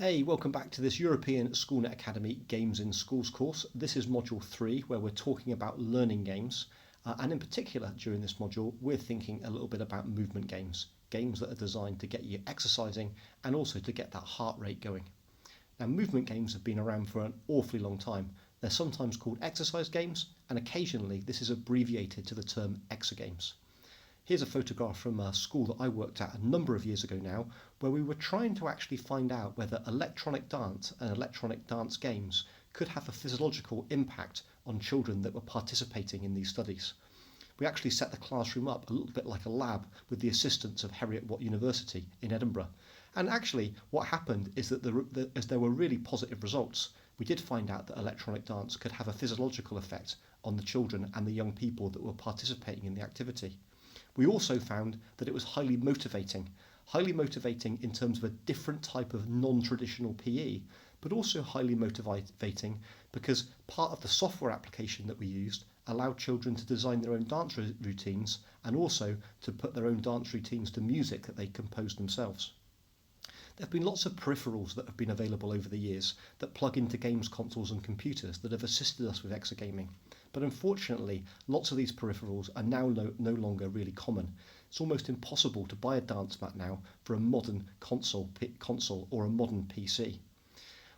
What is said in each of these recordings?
Hey, welcome back to this European Schoolnet Academy Games in Schools course. This is Module 3, where we're talking about learning games. And in particular, during this module, we're thinking a little bit about movement games. Games that are designed to get you exercising and also to get that heart rate going. Now, movement games have been around for an awfully long time. They're sometimes called exercise games, and occasionally this is abbreviated to the term exergames. Here's a photograph from a school that I worked at a number of years ago now, where we were trying to actually find out whether electronic dance and electronic dance games could have a physiological impact on children that were participating in these studies. We actually set the classroom up a little bit like a lab with the assistance of Heriot-Watt University in Edinburgh. And actually what happened is that as there were really positive results, we did find out that electronic dance could have a physiological effect on the children and the young people that were participating in the activity. We also found that it was highly motivating in terms of a different type of non-traditional PE, but also highly motivating because part of the software application that we used allowed children to design their own dance routines and also to put their own dance routines to music that they composed themselves. There have been lots of peripherals that have been available over the years that plug into games consoles and computers that have assisted us with exergaming. But unfortunately, lots of these peripherals are now no longer really common. It's almost impossible to buy a dance mat now for a modern console or a modern PC.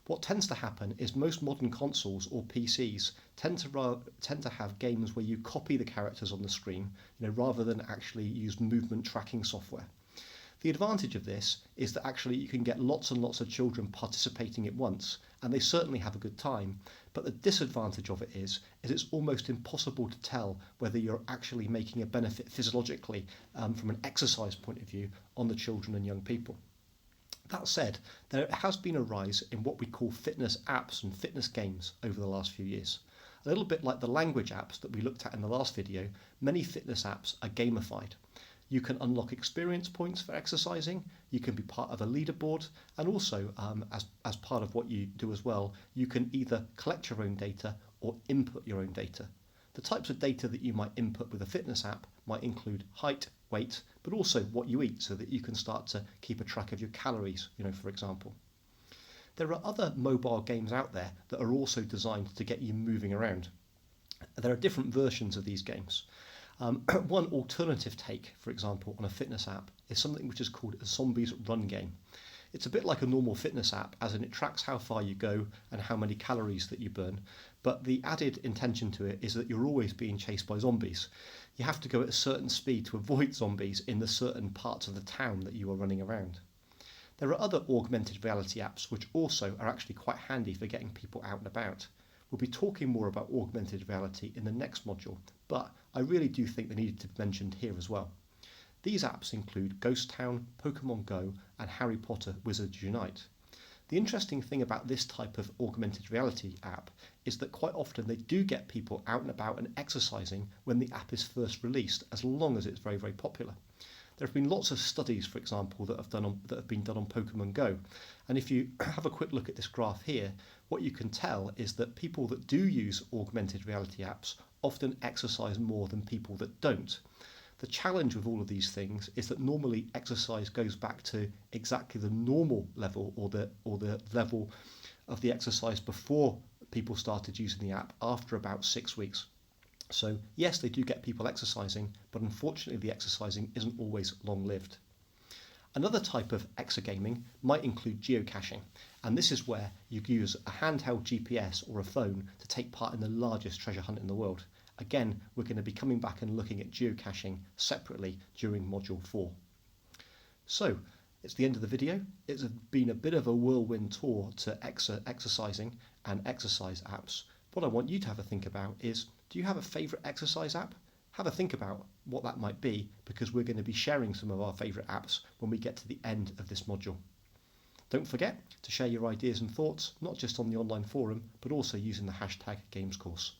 What tends to happen is most modern consoles or PCs tend to have games where you copy the characters on the screen, rather than actually use movement tracking software. The advantage of this is that actually you can get lots and lots of children participating at once, and they certainly have a good time. But the disadvantage of it is it's almost impossible to tell whether you're actually making a benefit physiologically from an exercise point of view on the children and young people. That said, there has been a rise in what we call fitness apps and fitness games over the last few years. A little bit like the language apps that we looked at in the last video, many fitness apps are gamified. You can unlock experience points for exercising, you can be part of a leaderboard, and also as part of what you do as well, you can either collect your own data or input your own data. The types of data that you might input with a fitness app might include height, weight, but also what you eat so that you can start to keep a track of your calories, for example. There are other mobile games out there that are also designed to get you moving around. There are different versions of these games. One alternative take, for example, on a fitness app is something which is called a Zombies Run game. It's a bit like a normal fitness app, as in it tracks how far you go and how many calories that you burn, but the added intention to it is that you're always being chased by zombies. You have to go at a certain speed to avoid zombies in the certain parts of the town that you are running around. There are other augmented reality apps which also are actually quite handy for getting people out and about. We'll be talking more about augmented reality in the next module, but I really do think they needed to be mentioned here as well. These apps include Ghost Town, Pokemon Go, and Harry Potter Wizards Unite. The interesting thing about this type of augmented reality app is that quite often they do get people out and about and exercising when the app is first released, as long as it's very, very popular. There have been lots of studies, for example, that have been done on Pokemon Go. And if you have a quick look at this graph here, what you can tell is that people that do use augmented reality apps often exercise more than people that don't. The challenge with all of these things is that normally exercise goes back to exactly the normal level or the level of the exercise before people started using the app after about 6 weeks. So yes, they do get people exercising, but unfortunately the exercising isn't always long-lived. Another type of exergaming might include geocaching, and this is where you use a handheld GPS or a phone to take part in the largest treasure hunt in the world. Again, we're going to be coming back and looking at geocaching separately during Module 4. So, it's the end of the video. It's been a bit of a whirlwind tour to exercising and exercise apps. What I want you to have a think about is, do you have a favourite exercise app? Have a think about what that might be, because we're going to be sharing some of our favourite apps when we get to the end of this module. Don't forget to share your ideas and thoughts, not just on the online forum, but also using the hashtag GamesCourse.